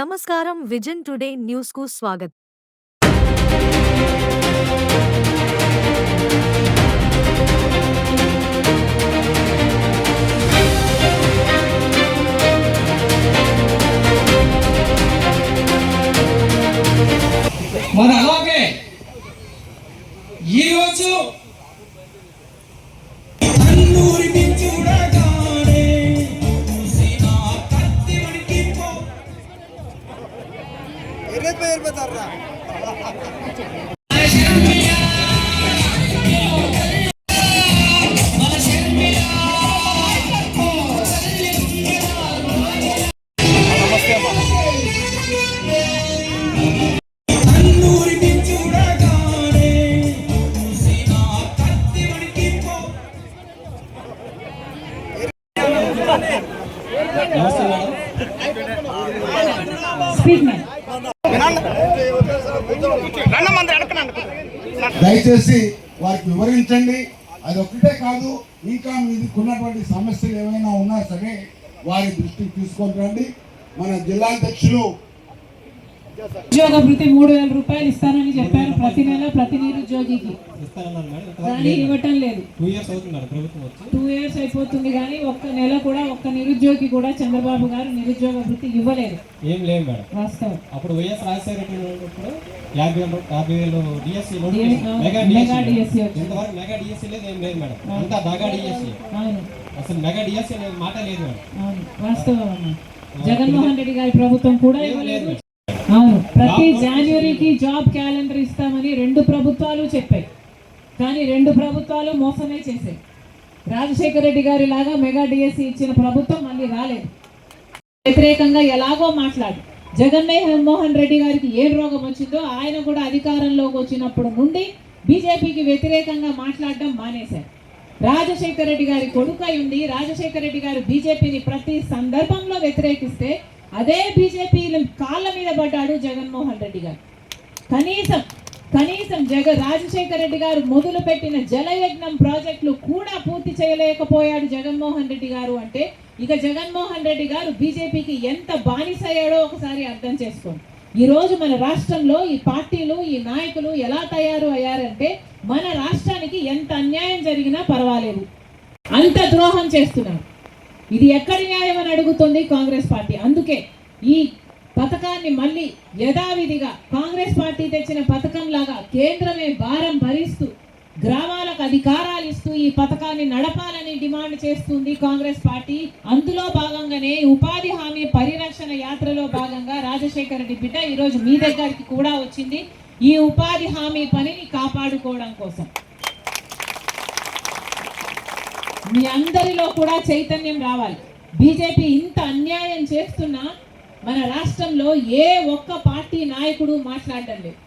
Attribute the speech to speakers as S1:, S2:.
S1: నమస్కారం vision today news కు స్వాగతం.
S2: మరి అలాగే ఈరోజు
S3: దయచేసి వారికి వివరించండి. అది ఒక్కటే కాదు, ఇంకా మీకున్నటువంటి సమస్యలు ఏమైనా ఉన్నా సరే వారి దృష్టికి తీసుకొని రండి. మన జిల్లా అధ్యక్షులు
S4: ఉద్యోగ భృతి 3000 రూపాయలు ఇస్తానని చెప్పారు ప్రతి నెల ప్రతి నిరుద్యోగికి, కానీ ఇవ్వటం లేదు. 2 years అయిపోతుంది కానీ ఒక్క నెల కూడా ఒక్క నిరుద్యోగి కూడా చంద్రబాబు గారు నిరుద్యోగ భృతి ఇవ్వలేదు.
S5: ఏం లేదు మేడం,
S4: వాస్తవం.
S5: అప్పుడు YS Rajasekhara Reddy 50,000 DSC
S4: mega DSC
S5: ఇంతవరకు మెగా డిఎస్సీ లేదు, ఏం లేదు మేడం, అంతా మెగా డిఎస్సీ. అసలు మెగా డిఎస్సీ అనేది మాట లేదు మేడం.
S4: అవును, వాస్తవం అన్న. జగన్మోహన్ రెడ్డి గారి ప్రభుత్వం కూడా ఇవ్వలేదు. అవును, ప్రతి జనవరికి జాబ్ క్యాలెండర్ ఇస్తామని 2 ప్రభుత్వాలు చెప్పాయి, కానీ 2 ప్రభుత్వాలు మోసమే చేశాయి. రాజశేఖర రెడ్డి గారి లాగా మెగా డిఎస్సీ ఇచ్చిన ప్రభుత్వం మళ్ళీ రాలేదు. వ్యతిరేకంగా ఎలాగో మాట్లాడు. జగన్మోహన్ రెడ్డి గారికి ఏ రోగం వచ్చిందో ఆయన కూడా అధికారంలోకి వచ్చినప్పుడు నుండి బీజేపీకి వ్యతిరేకంగా మాట్లాడడం మానేశారు. రాజశేఖర రెడ్డి గారి కొడుకై ఉండి రాజశేఖర రెడ్డి గారు బీజేపీని ప్రతి సందర్భంలో వ్యతిరేకిస్తే అదే బీజేపీ కాళ్ళ మీద పడ్డాడు జగన్మోహన్ రెడ్డి గారు. కనీసం రాజశేఖర రెడ్డి గారు మొదలు పెట్టిన జలయజ్ఞం ప్రాజెక్టులు కూడా పూర్తి చేయలేకపోయాడు జగన్మోహన్ రెడ్డి గారు. అంటే ఇక జగన్మోహన్ రెడ్డి గారు బీజేపీకి ఎంత బానిసయ్యాడో ఒకసారి అర్థం చేసుకోండి. ఈరోజు మన రాష్ట్రంలో ఈ పార్టీలు ఈ నాయకులు ఎలా తయారు అయ్యారంటే మన రాష్ట్రానికి ఎంత అన్యాయం జరిగినా పర్వాలేదు, అంత ద్రోహం చేస్తున్నారు. ఇది ఎక్కడి న్యాయం అని అడుగుతుంది కాంగ్రెస్ పార్టీ. అందుకే ఈ పథకాన్ని మళ్ళీ యథావిధిగా కాంగ్రెస్ పార్టీ తెచ్చిన పథకం లాగా కేంద్రమే భారం భరిస్తూ గ్రామాలకు అధికారాలు ఇస్తూ ఈ పథకాన్ని నడపాలని డిమాండ్ చేస్తుంది కాంగ్రెస్ పార్టీ. అందులో భాగంగానే ఉపాధి హామీ పరిరక్షణ యాత్రలో భాగంగా రాజశేఖర రెడ్డి బిడ్డ ఈరోజు మీ దగ్గరికి కూడా వచ్చింది ఈ ఉపాధి హామీ పనిని కాపాడుకోవడం కోసం. మీ అందరిలో కూడా చైతన్యం రావాలి. బీజేపీ ఇంత అన్యాయం చేస్తున్నా మన రాష్ట్రంలో ఏ ఒక్క పార్టీ నాయకుడు మాట్లాడడం లేదు.